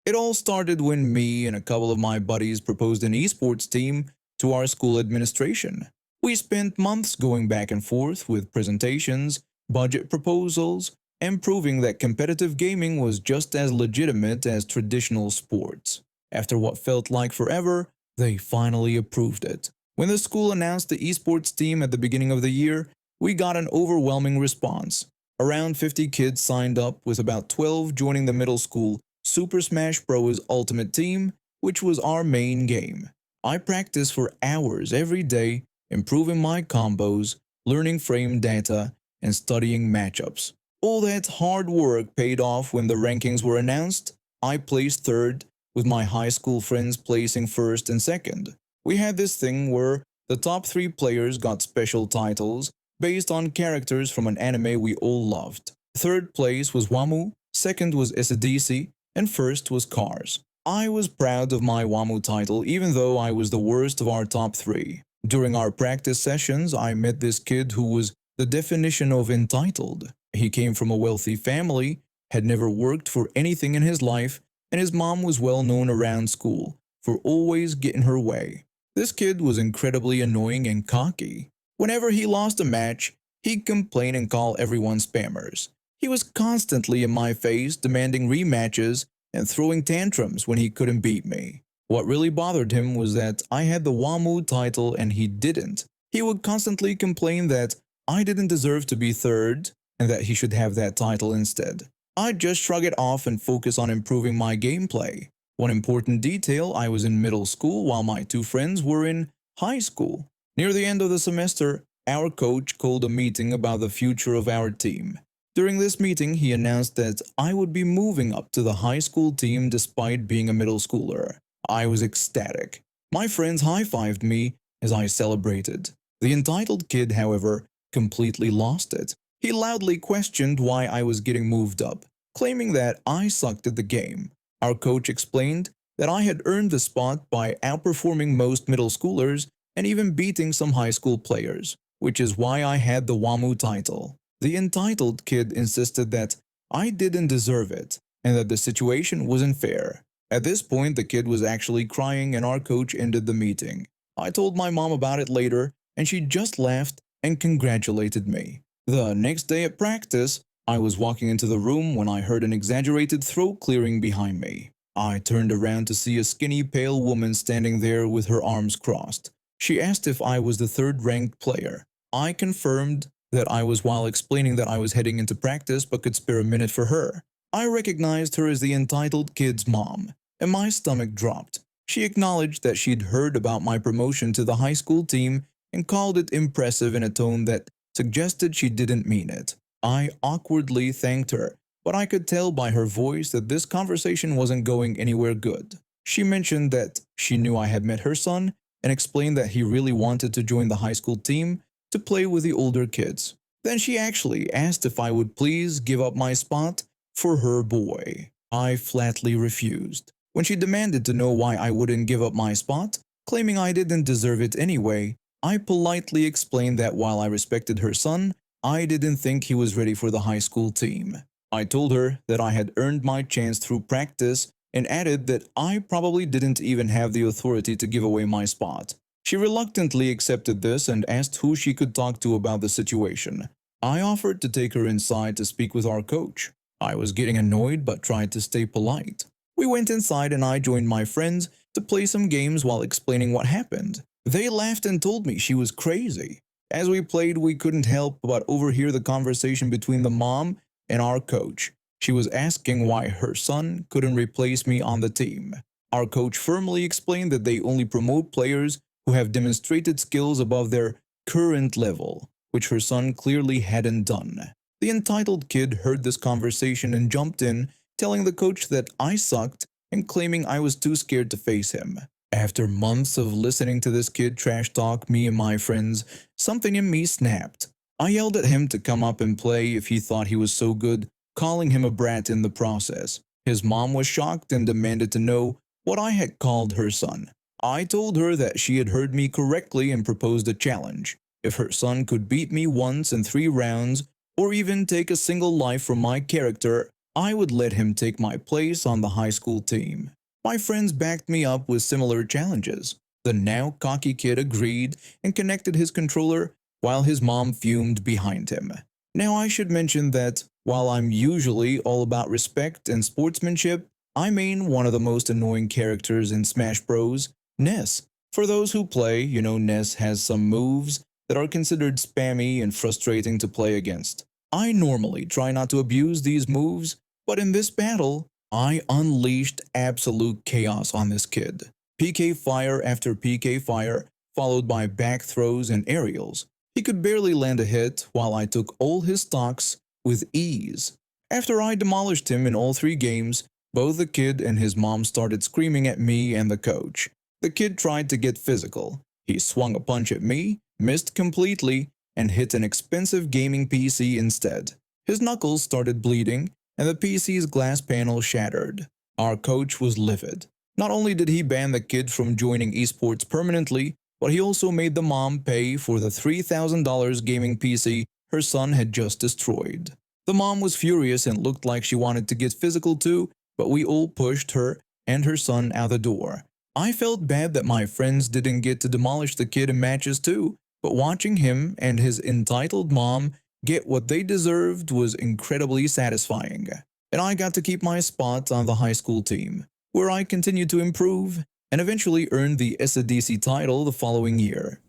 It all started when me and a couple of my buddies proposed an esports team to our school administration. We spent months going back and forth with presentations, budget proposals, and proving that competitive gaming was just as legitimate as traditional sports. After what felt like forever, they finally approved it. When the school announced the esports team at the beginning of the year, we got an overwhelming response. Around 50 kids signed up, with about 12 joining the middle school Super Smash Bros. Ultimate Team, which was our main game. I practiced for hours every day, improving my combos, learning frame data, and studying matchups. All that hard work paid off when the rankings were announced. I placed third, with my high school friends placing first and second. We had this thing where the top three players got special titles based on characters from an anime we all loved. Third place was Wamu, second was SDC, and first was Cars. I was proud of my WAMU title even though I was the worst of our top three. During our practice sessions, I met this kid who was the definition of entitled. He came from a wealthy family, had never worked for anything in his life, and his mom was well known around school for always getting her way. This kid was incredibly annoying and cocky. Whenever he lost a match, he'd complain and call everyone spammers. He was constantly in my face, demanding rematches and throwing tantrums when he couldn't beat me. What really bothered him was that I had the WAMU title and he didn't. He would constantly complain that I didn't deserve to be third and that he should have that title instead. I'd just shrug it off and focus on improving my gameplay. One important detail: I was in middle school while my two friends were in high school. Near the end of the semester, our coach called a meeting about the future of our team. During this meeting, he announced that I would be moving up to the high school team despite being a middle schooler. I was ecstatic. My friends high-fived me as I celebrated. The entitled kid, however, completely lost it. He loudly questioned why I was getting moved up, claiming that I sucked at the game. Our coach explained that I had earned the spot by outperforming most middle schoolers and even beating some high school players, which is why I had the WAMU title. The entitled kid insisted that I didn't deserve it and that the situation wasn't fair. At this point, the kid was actually crying and our coach ended the meeting. I told my mom about it later and she just laughed and congratulated me. The next day at practice, I was walking into the room when I heard an exaggerated throat clearing behind me. I turned around to see a skinny, pale woman standing there with her arms crossed. She asked if I was the third-ranked player. I confirmed that I was while explaining that I was heading into practice but could spare a minute for her. I recognized her as the entitled kid's mom, and my stomach dropped. She acknowledged that she'd heard about my promotion to the high school team and called it impressive in a tone that suggested she didn't mean it. I awkwardly thanked her, but I could tell by her voice that this conversation wasn't going anywhere good. She mentioned that she knew I had met her son and explained that he really wanted to join the high school team to play with the older kids. Then she actually asked if I would please give up my spot for her boy. I flatly refused. When she demanded to know why I wouldn't give up my spot, claiming I didn't deserve it anyway, I politely explained that while I respected her son, I didn't think he was ready for the high school team. I told her that I had earned my chance through practice and added that I probably didn't even have the authority to give away my spot. She reluctantly accepted this and asked who she could talk to about the situation. I offered to take her inside to speak with our coach. I was getting annoyed but tried to stay polite. We went inside and I joined my friends to play some games while explaining what happened. They laughed and told me she was crazy. As we played, we couldn't help but overhear the conversation between the mom and our coach. She was asking why her son couldn't replace me on the team. Our coach firmly explained that they only promote players who have demonstrated skills above their current level, which her son clearly hadn't done. The entitled kid heard this conversation and jumped in, telling the coach that I sucked and claiming I was too scared to face him. After months of listening to this kid trash talk me and my friends, something in me snapped. I yelled at him to come up and play if he thought he was so good, calling him a brat in the process. His mom was shocked and demanded to know what I had called her son. I told her that she had heard me correctly and proposed a challenge. If her son could beat me once in 3 rounds, or even take a single life from my character, I would let him take my place on the high school team. My friends backed me up with similar challenges. The now cocky kid agreed and connected his controller while his mom fumed behind him. Now I should mention that while I'm usually all about respect and sportsmanship, I main one of the most annoying characters in Smash Bros, Ness. For those who play, you know Ness has some moves that are considered spammy and frustrating to play against. I normally try not to abuse these moves, but in this battle, I unleashed absolute chaos on this kid. PK fire after PK fire, followed by back throws and aerials. He could barely land a hit while I took all his stocks with ease. After I demolished him in all 3 games, both the kid and his mom started screaming at me and the coach. The kid tried to get physical. He swung a punch at me, missed completely, and hit an expensive gaming PC instead. His knuckles started bleeding, and the PC's glass panel shattered. Our coach was livid. Not only did he ban the kid from joining esports permanently, but he also made the mom pay for the $3,000 gaming PC her son had just destroyed. The mom was furious and looked like she wanted to get physical too, but we all pushed her and her son out the door. I felt bad that my friends didn't get to demolish the kid in matches too, but watching him and his entitled mom get what they deserved was incredibly satisfying. And I got to keep my spot on the high school team, where I continued to improve and eventually earned the SADC title the following year.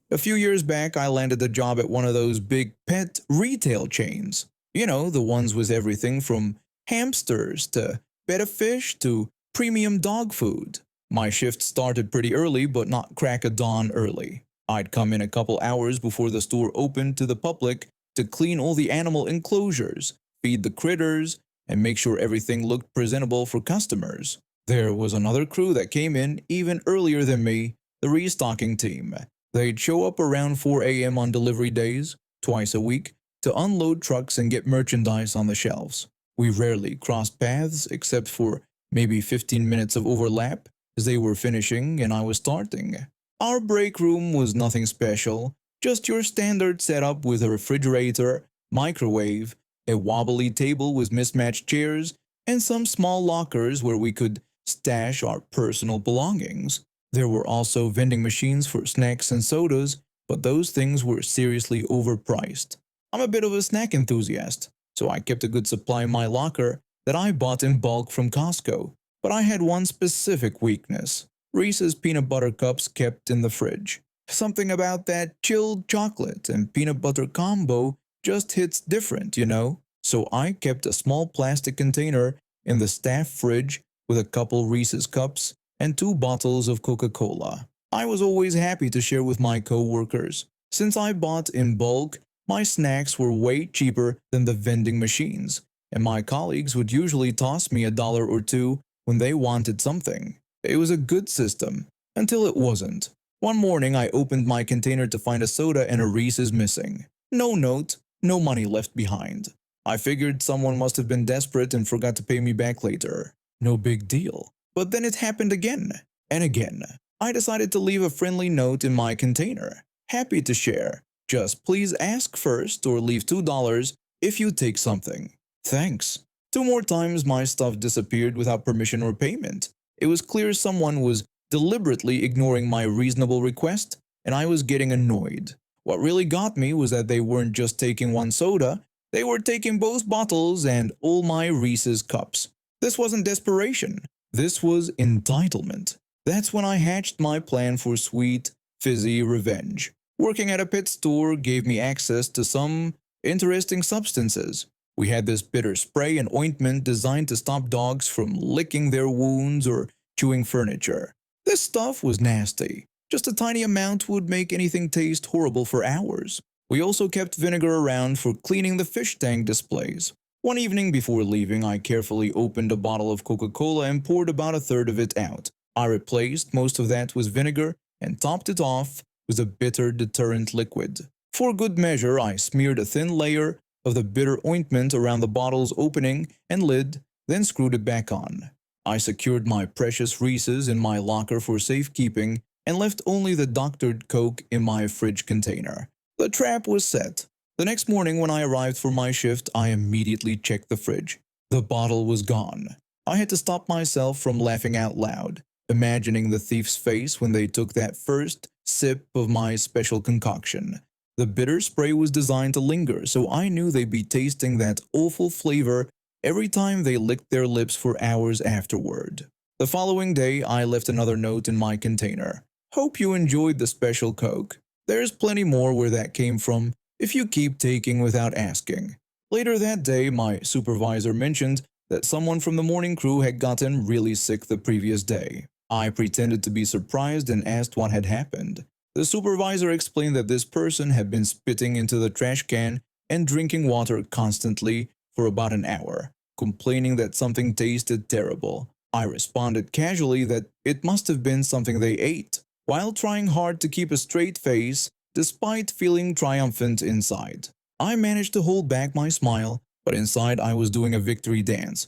A few years back, I landed a job at one of those big pet retail chains. You know, the ones with everything from hamsters to betta fish to premium dog food. My shift started pretty early, but not crack of dawn early. I'd come in a couple hours before the store opened to the public to clean all the animal enclosures, feed the critters, and make sure everything looked presentable for customers. There was another crew that came in even earlier than me, the restocking team. They'd show up around 4 a.m. on delivery days, twice a week, to unload trucks and get merchandise on the shelves. We rarely crossed paths except for maybe 15 minutes of overlap as they were finishing and I was starting. Our break room was nothing special, just your standard setup with a refrigerator, microwave, a wobbly table with mismatched chairs, and some small lockers where we could stash our personal belongings. There were also vending machines for snacks and sodas, but those things were seriously overpriced. I'm a bit of a snack enthusiast, so I kept a good supply in my locker that I bought in bulk from Costco. But I had one specific weakness: Reese's peanut butter cups kept in the fridge. Something about that chilled chocolate and peanut butter combo just hits different, you know? So I kept a small plastic container in the staff fridge with a couple Reese's cups and 2 bottles of Coca-Cola. I was always happy to share with my co-workers. Since I bought in bulk, my snacks were way cheaper than the vending machines, and my colleagues would usually toss me $1 or 2 when they wanted something. It was a good system, until it wasn't. One morning I opened my container to find a soda and a Reese's missing. No note, no money left behind. I figured someone must have been desperate and forgot to pay me back later. No big deal. But then it happened again and again. I decided to leave a friendly note in my container. Happy to share. Just please ask first or leave $2 if you take something. Thanks. 2 more times my stuff disappeared without permission or payment. It was clear someone was deliberately ignoring my reasonable request, and I was getting annoyed. What really got me was that they weren't just taking one soda, they were taking both bottles and all my Reese's cups. This wasn't desperation. This was entitlement. That's when I hatched my plan for sweet, fizzy revenge. Working at a pet store gave me access to some interesting substances. We had this bitter spray and ointment designed to stop dogs from licking their wounds or chewing furniture. This stuff was nasty. Just a tiny amount would make anything taste horrible for hours. We also kept vinegar around for cleaning the fish tank displays. One evening before leaving, I carefully opened a bottle of Coca-Cola and poured about a third of it out. I replaced most of that with vinegar and topped it off with a bitter deterrent liquid. For good measure, I smeared a thin layer of the bitter ointment around the bottle's opening and lid, then screwed it back on. I secured my precious Reese's in my locker for safekeeping and left only the doctored Coke in my fridge container. The trap was set. The next morning when I arrived for my shift, I immediately checked the fridge. The bottle was gone. I had to stop myself from laughing out loud, imagining the thief's face when they took that first sip of my special concoction. The bitter spray was designed to linger, so I knew they'd be tasting that awful flavor every time they licked their lips for hours afterward. The following day, I left another note in my container. Hope you enjoyed the special Coke. There's plenty more where that came from if you keep taking without asking. Later that day, my supervisor mentioned that someone from the morning crew had gotten really sick the previous day. I pretended to be surprised and asked what had happened. The supervisor explained that this person had been spitting into the trash can and drinking water constantly for about an hour, complaining that something tasted terrible. I responded casually that it must have been something they ate, while trying hard to keep a straight face despite feeling triumphant inside. I managed to hold back my smile, but inside I was doing a victory dance.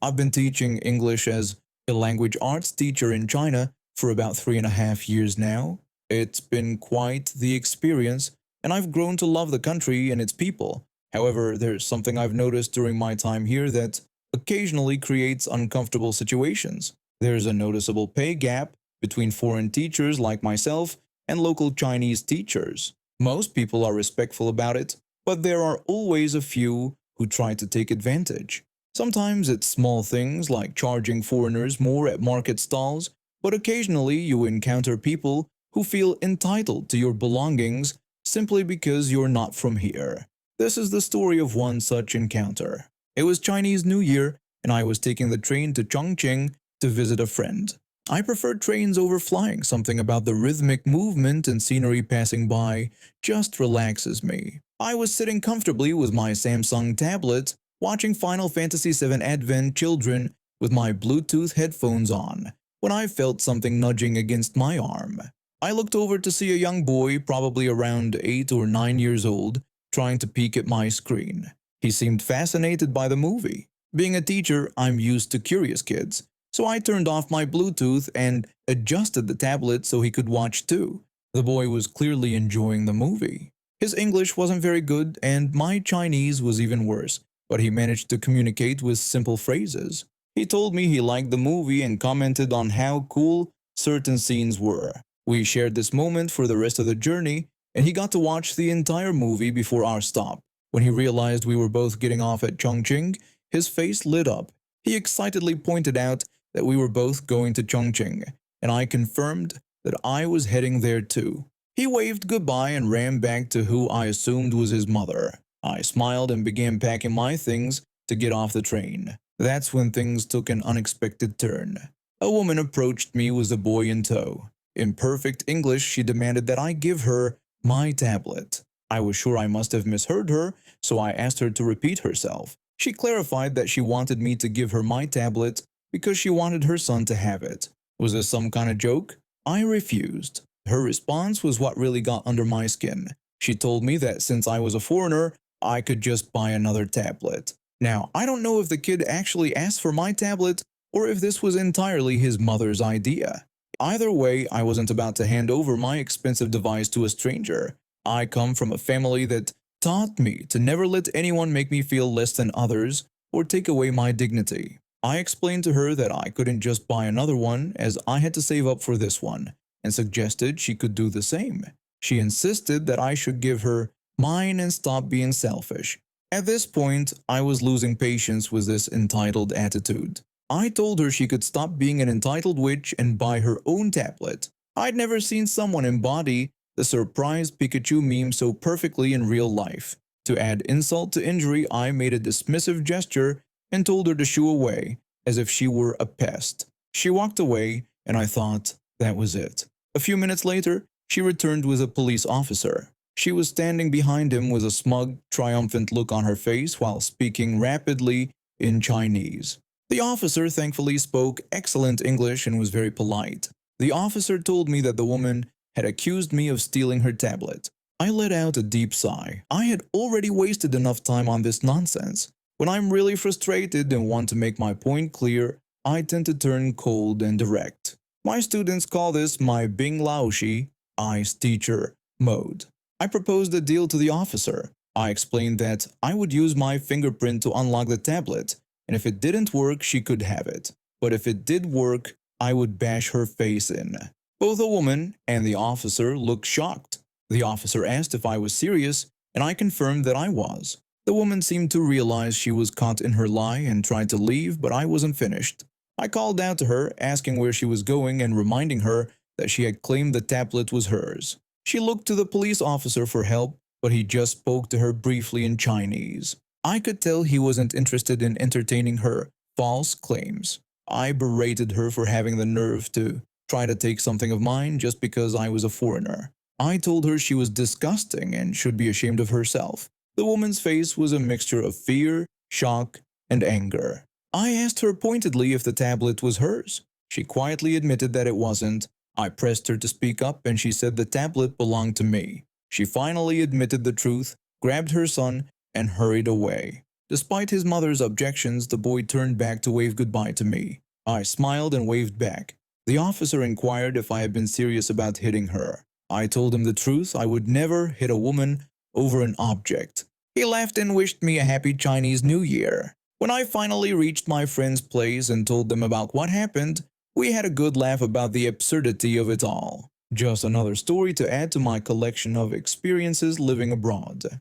I've been teaching English as a language arts teacher in China for about 3.5 years now. It's been quite the experience, and I've grown to love the country and its people. However, there's something I've noticed during my time here that occasionally creates uncomfortable situations. There's a noticeable pay gap between foreign teachers like myself and local Chinese teachers. Most people are respectful about it, but there are always a few who try to take advantage. Sometimes it's small things like charging foreigners more at market stalls, but occasionally you encounter people who feel entitled to your belongings simply because you're not from here. This is the story of one such encounter. It was Chinese New Year, and I was taking the train to Chongqing to visit a friend. I prefer trains over flying. Something about the rhythmic movement and scenery passing by just relaxes me. I was sitting comfortably with my Samsung tablet, watching Final Fantasy VII Advent Children with my Bluetooth headphones on, when I felt something nudging against my arm. I looked over to see a young boy, probably around 8 or 9 years old, trying to peek at my screen. He seemed fascinated by the movie. Being a teacher, I'm used to curious kids, so I turned off my Bluetooth and adjusted the tablet so he could watch too. The boy was clearly enjoying the movie. His English wasn't very good and my Chinese was even worse, but he managed to communicate with simple phrases. He told me he liked the movie and commented on how cool certain scenes were. We shared this moment for the rest of the journey, and he got to watch the entire movie before our stop. When he realized we were both getting off at Chongqing, his face lit up. He excitedly pointed out that we were both going to Chongqing, and I confirmed that I was heading there too. He waved goodbye and ran back to who I assumed was his mother. I smiled and began packing my things to get off the train. That's when things took an unexpected turn. A woman approached me with a boy in tow. In perfect English, she demanded that I give her my tablet. I was sure I must have misheard her, so I asked her to repeat herself. She clarified that she wanted me to give her my tablet because she wanted her son to have it. Was this some kind of joke? I refused. Her response was what really got under my skin. She told me that since I was a foreigner, I could just buy another tablet. Now, I don't know if the kid actually asked for my tablet or if this was entirely his mother's idea. Either way, I wasn't about to hand over my expensive device to a stranger. I come from a family that taught me to never let anyone make me feel less than others or take away my dignity. I explained to her that I couldn't just buy another one as I had to save up for this one, and suggested she could do the same. She insisted that I should give her mine and stop being selfish. At this point, I was losing patience with this entitled attitude. I told her she could stop being an entitled witch and buy her own tablet. I'd never seen someone embody the surprised Pikachu meme so perfectly in real life. To add insult to injury, I made a dismissive gesture and told her to shoo away, as if she were a pest. She walked away, and I thought that was it. A few minutes later, she returned with a police officer. She was standing behind him with a smug, triumphant look on her face while speaking rapidly in Chinese. The officer thankfully spoke excellent English and was very polite. The officer told me that the woman had accused me of stealing her tablet. I let out a deep sigh. I had already wasted enough time on this nonsense. When I'm really frustrated and want to make my point clear, I tend to turn cold and direct. My students call this my Bing Laoshi, ICE teacher, mode. I proposed a deal to the officer. I explained that I would use my fingerprint to unlock the tablet, and if it didn't work, she could have it. But if it did work, I would bash her face in. Both the woman and the officer looked shocked. The officer asked if I was serious, and I confirmed that I was. The woman seemed to realize she was caught in her lie and tried to leave, but I wasn't finished. I called out to her, asking where she was going and reminding her that she had claimed the tablet was hers. She looked to the police officer for help, but he just spoke to her briefly in Chinese. I could tell he wasn't interested in entertaining her false claims. I berated her for having the nerve to try to take something of mine just because I was a foreigner. I told her she was disgusting and should be ashamed of herself. The woman's face was a mixture of fear, shock, and anger. I asked her pointedly if the tablet was hers. She quietly admitted that it wasn't. I pressed her to speak up and she said the tablet belonged to me. She finally admitted the truth, grabbed her son, and hurried away. Despite his mother's objections, the boy turned back to wave goodbye to me. I smiled and waved back. The officer inquired if I had been serious about hitting her. I told him the truth. I would never hit a woman over an object. He laughed and wished me a happy Chinese New Year. When I finally reached my friend's place and told them about what happened, we had a good laugh about the absurdity of it all. Just another story to add to my collection of experiences living abroad.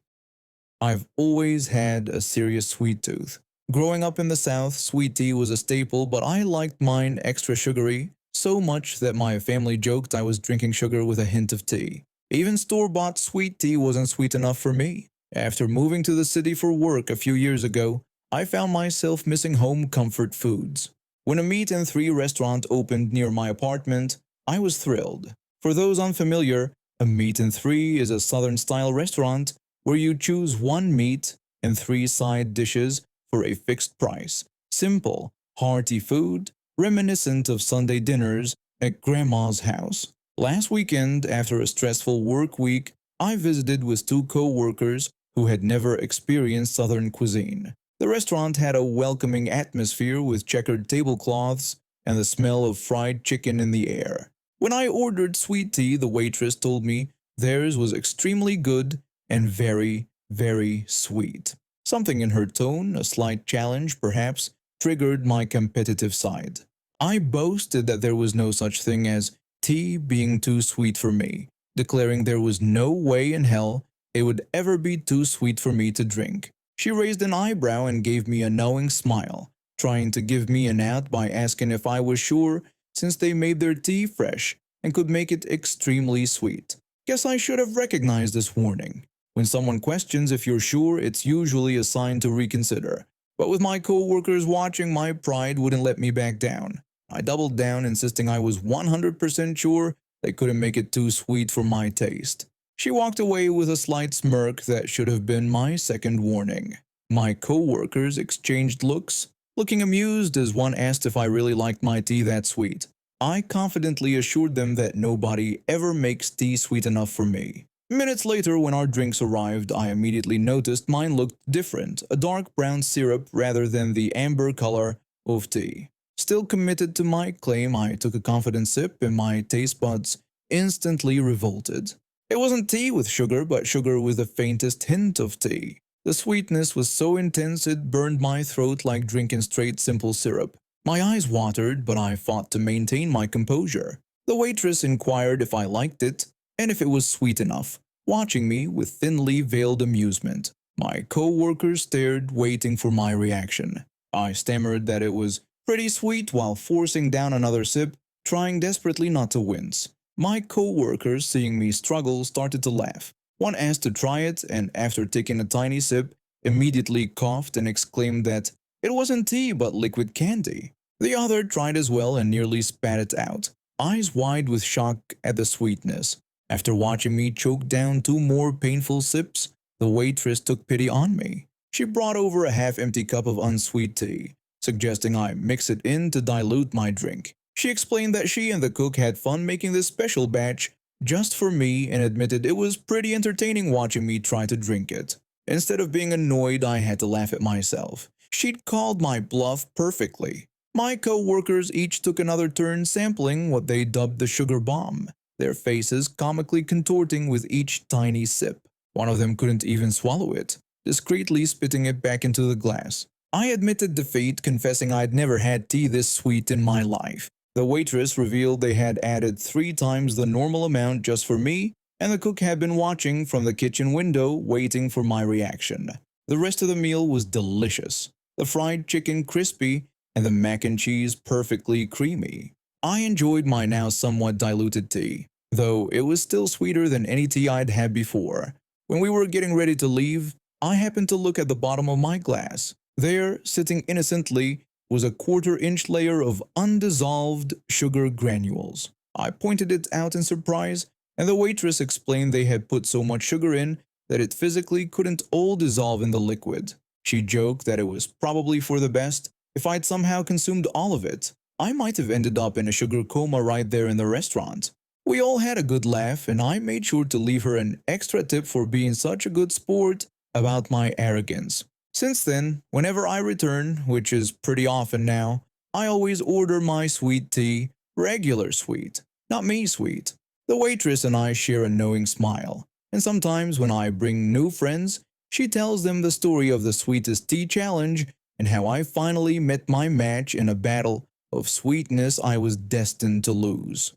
I've always had a serious sweet tooth. Growing up in the South, sweet tea was a staple, but I liked mine extra sugary, so much that my family joked I was drinking sugar with a hint of tea. Even store-bought sweet tea wasn't sweet enough for me. After moving to the city for work a few years ago, I found myself missing home comfort foods. When a Meat and Three restaurant opened near my apartment, I was thrilled. For those unfamiliar, a Meat and Three is a Southern-style restaurant where you choose one meat and three side dishes for a fixed price. Simple, hearty food, reminiscent of Sunday dinners at Grandma's house. Last weekend, after a stressful work week, I visited with two co-workers who had never experienced Southern cuisine. The restaurant had a welcoming atmosphere with checkered tablecloths and the smell of fried chicken in the air. When I ordered sweet tea, the waitress told me theirs was extremely good and very, very sweet. Something in her tone, a slight challenge perhaps, triggered my competitive side. I boasted that there was no such thing as tea being too sweet for me, declaring there was no way in hell it would ever be too sweet for me to drink. She raised an eyebrow and gave me a knowing smile, trying to give me an out by asking if I was sure since they made their tea fresh and could make it extremely sweet. Guess I should have recognized this warning. When someone questions if you're sure, it's usually a sign to reconsider. But with my co-workers watching, my pride wouldn't let me back down. I doubled down, insisting I was 100% sure they couldn't make it too sweet for my taste. She walked away with a slight smirk that should have been my second warning. My co-workers exchanged looks, looking amused as one asked if I really liked my tea that sweet. I confidently assured them that nobody ever makes tea sweet enough for me. Minutes later, when our drinks arrived, I immediately noticed mine looked different, a dark brown syrup rather than the amber color of tea. Still committed to my claim, I took a confident sip and my taste buds instantly revolted. It wasn't tea with sugar, but sugar with the faintest hint of tea. The sweetness was so intense it burned my throat like drinking straight simple syrup. My eyes watered, but I fought to maintain my composure. The waitress inquired if I liked it and if it was sweet enough, watching me with thinly veiled amusement. My co-workers stared, waiting for my reaction. I stammered that it was pretty sweet while forcing down another sip, trying desperately not to wince. My co-workers, seeing me struggle, started to laugh. One asked to try it and, after taking a tiny sip, immediately coughed and exclaimed that it wasn't tea but liquid candy. The other tried as well and nearly spat it out, eyes wide with shock at the sweetness. After watching me choke down two more painful sips, the waitress took pity on me. She brought over a half-empty cup of unsweet tea, suggesting I mix it in to dilute my drink. She explained that she and the cook had fun making this special batch just for me and admitted it was pretty entertaining watching me try to drink it. Instead of being annoyed, I had to laugh at myself. She'd called my bluff perfectly. My co-workers each took another turn sampling what they dubbed the sugar bomb, their faces comically contorting with each tiny sip. One of them couldn't even swallow it, discreetly spitting it back into the glass. I admitted defeat, confessing I'd never had tea this sweet in my life. The waitress revealed they had added 3 times the normal amount just for me, and the cook had been watching from the kitchen window, waiting for my reaction. The rest of the meal was delicious. The fried chicken crispy, and the mac and cheese perfectly creamy. I enjoyed my now somewhat diluted tea, though it was still sweeter than any tea I'd had before. When we were getting ready to leave, I happened to look at the bottom of my glass. There, sitting innocently, was a quarter-inch layer of undissolved sugar granules. I pointed it out in surprise, and the waitress explained they had put so much sugar in that it physically couldn't all dissolve in the liquid. She joked that it was probably for the best. If I'd somehow consumed all of it, I might have ended up in a sugar coma right there in the restaurant. We all had a good laugh, and I made sure to leave her an extra tip for being such a good sport about my arrogance. Since then, whenever I return, which is pretty often now, I always order my sweet tea, regular sweet, not me sweet. The waitress and I share a knowing smile, and sometimes when I bring new friends, she tells them the story of the sweetest tea challenge and how I finally met my match in a battle of sweetness I was destined to lose.